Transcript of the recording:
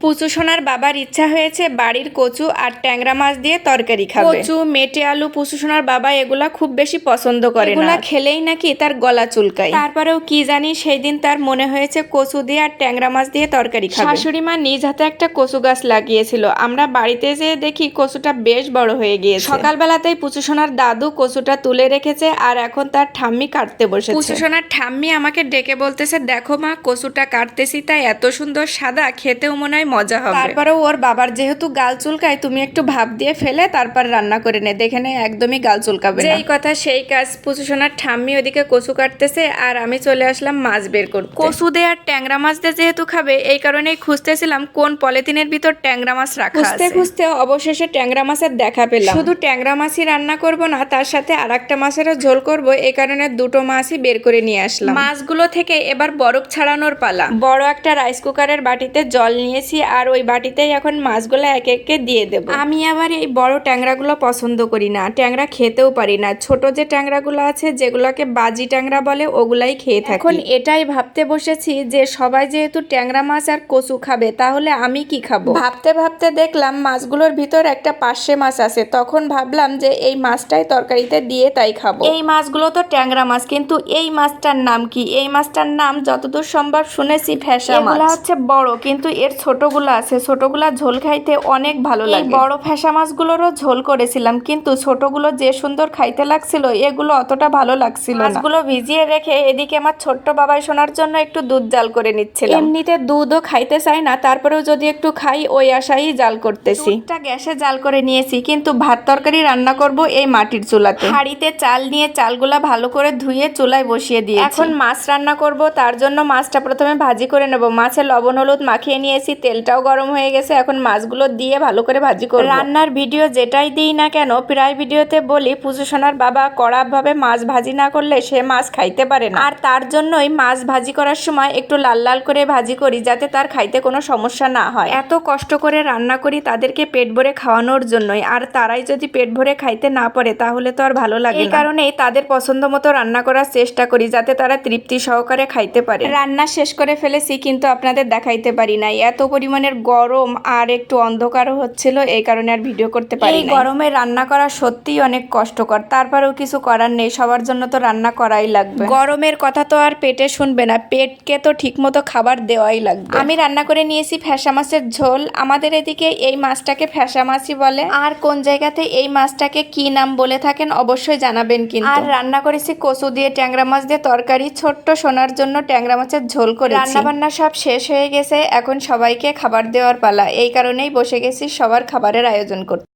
পুচু সোনার বাবার ইচ্ছা হয়েছে বাড়ির কচু আর ট্যাংরা মাছ দিয়ে তরকারি খাবে। কচু, মেটে আলু পুচু সোনার বাবা এগুলা খুব বেশি পছন্দ করে না। এগুলা খেলেই নাকি তার গলা চুলকায়। তারপরেও কি জানি সেই দিন তার মনে হয়েছে কচু দিয়ে আর ট্যাংরা মাছ দিয়ে তরকারি খাবে। শাশুড়ি মা নিজ হাতে একটা কচু গাছ লাগিয়েছিল। আমরা বাড়িতে যেয়ে দেখি কচুটা বেশ বড় হয়ে গিয়েছে। সকালবেলাতেই পুচু সোনার দাদু কচুটা তুলে রেখেছে আর এখন তার ঠাম্মি কাটতে বসেছে। পুচু সোনার ঠাম্মি আমাকে ডেকে বলতেছে, দেখো মা কচুটা কাটতেছি তাই এত সুন্দর সাদা, খেতেও মনে হয় মজা হবে। তারপরেও ওর বাবার যেহেতু গাল চুলকায়, তুমি একটু ভাপ দিয়ে ফেলে তারপর রান্না করে নে, দেখে নে একদমই গাল চুলকাবে না। যেই কথা সেই কাজ, পুচু সোনার ঠাম্মি ওদিকে কচু কাটতেছে আর আমি চলে আসলাম মাছ বের করতে। কচু দিয়ে আর ট্যাংরা মাছ দিয়ে যেহেতু খাবে এই কারণেই খুঁজতেছিলাম কোন পলিথিনের ভিতর ট্যাংরা মাছ রাখা আছে। খুঁজতে অবশেষে ট্যাংরা মাছের দেখা পেলাম। শুধু ট্যাংরা মাছই রান্না করব না, তার সাথে আরেকটা মাছেরও ঝোল করব, এই কারণে দুটো মাছই বের করে নিয়ে আসলাম। মাছগুলো থেকে এবার বরফ ছাড়ানোর পালা। বড় একটা রাইস কুকারের বাটিতে জল নিয়েছি আর ওই বাটিতেই এখন মাছগুলো একে একে দিয়ে দেব। আমি আবার এই বড় ট্যাংরাগুলো পছন্দ করি না, ট্যাংরা খেতেও পারি না। ছোট যে ট্যাংরাগুলো আছে যেগুলোকে বাজি ট্যাংরা বলে ওগুলাই খেয়ে থাকি। এখন এটাই ভাবতে বসেছি যে সবাই যেহেতু ট্যাংরা মাছ আর কচু খাবে, তাহলে আমি কি খাবো। ভাবতে ভাবতে দেখলাম মাছগুলোর ভিতর একটা পার্শে মাছ আছে। তখন ভাবলাম যে এই মাছটাই তরকারিতে দিয়ে তাই খাবো। এই মাছগুলো তো ট্যাংরা মাছ, কিন্তু এই মাছটার নাম কি? এই মাছটার নাম যতদূর সম্ভব শুনেছি ফ্যাসা মাছ। এগুলা হচ্ছে বড়, কিন্তু এর ছোটগুলো আছে, ছোটগুলা ঝোল খাইতে অনেক ভালো লাগে। বড় ফ্যাসা মাছগুলোরও ঝোল করেছিলাম, কিন্তু ছোটগুলো যে সুন্দর খাইতে লাগছিল এগুলো অতটা ভালো লাগছিল না। মাছগুলো ভিজিয়ে রেখে এদিকে আমার ছোট্ট বাবাই শোনার জন্য একটু দুধ জাল করে নিচ্ছিলাম। এমনিতে দুধও খাইতে চাই না, তারপরেও যদি একটু খাই ওই আশাই জাল করতেছি। দুধটা গ্যাসে জাল করে নিয়েছি, কিন্তু ভাত তরকারি রান্না করব এই মাটির চুলাতে। হাঁড়িতে চাল নিয়ে চালগুলা ভালো করে ধুয়ে চুলায় বসিয়ে দিয়েছি। এখন মাছ রান্না করব, তার জন্য মাছটা প্রথমে ভাজি করে নেব। মাছে লবণ হলুদ মাখিয়ে নিয়েছি, তেলটাও গরম হয়ে গেছে, এখন মাছগুলো দিয়ে ভালো করে ভাজি করব। রান্নার ভিডিও যেটাই দিই না কেন, প্রায় ভিডিওতে বলি পুচু সোনার বাবা কড়াভাবে মাছ ভাজি না করলে সে মাছ খাইতে পারে না। আর তার জন্যই মাছ ভাজি করার সময় একটু লাল লাল করে ভাজি করি, যাতে তার খাইতে কোনো সমস্যা না হয়। এত কষ্ট করে রান্না করি তাদেরকে পেট ভরে খাওয়ানোর জন্যই, আর তারাই যদি পেট ভরে খাইতে না পারে তাহলে তো আর ভালো লাগে না। এই কারণেই তাদের পছন্দ মতো রান্না করার চেষ্টা করি, যাতে তারা তৃপ্তি সহকারে খাইতে পারে। রান্না শেষ করে ফেলেছি, কিন্তু আপনাদের দেখাইতে পারি নাই। এত পরিমাণের গরম আর একটু অন্ধকারও হচ্ছিল, এই কারণে আর ভিডিও করতে পারি না। এই গরমে রান্না করা সত্যিই অনেক কষ্টকর, তারপরেও কিছু করার নেই, সবার জন্য তো রান্না করাই লাগবে। গরমের কথা তো আর পেটে শুনবে না, পেটকে তো ঠিক মতো খাবার দেওয়াই লাগবে। আমি রান্না করে নিয়েছি ফ্যাসা মাছের ঝোল। আমাদের এদিকে এই মাছটাকে ফ্যাসা মাছই বলে, আর কোন জায়গাতে এই মাছটাকে কি নাম বলে থাকেন অবশ্যই জানাবেন কিন্তু। আর রান্না করেছি কচু দিয়ে ট্যাংরা মাছ দিয়ে তরকারি, ছোট্ট সোনার জন্য ট্যাংরা মাছের ঝোল করেছি। রান্না বান্না সব শেষ হয়ে গেছে, এখন সবাইকে খাবার দেওয়ার পালা, এই কারণেই বসে গেছি সবার খাবারের আয়োজন করতে।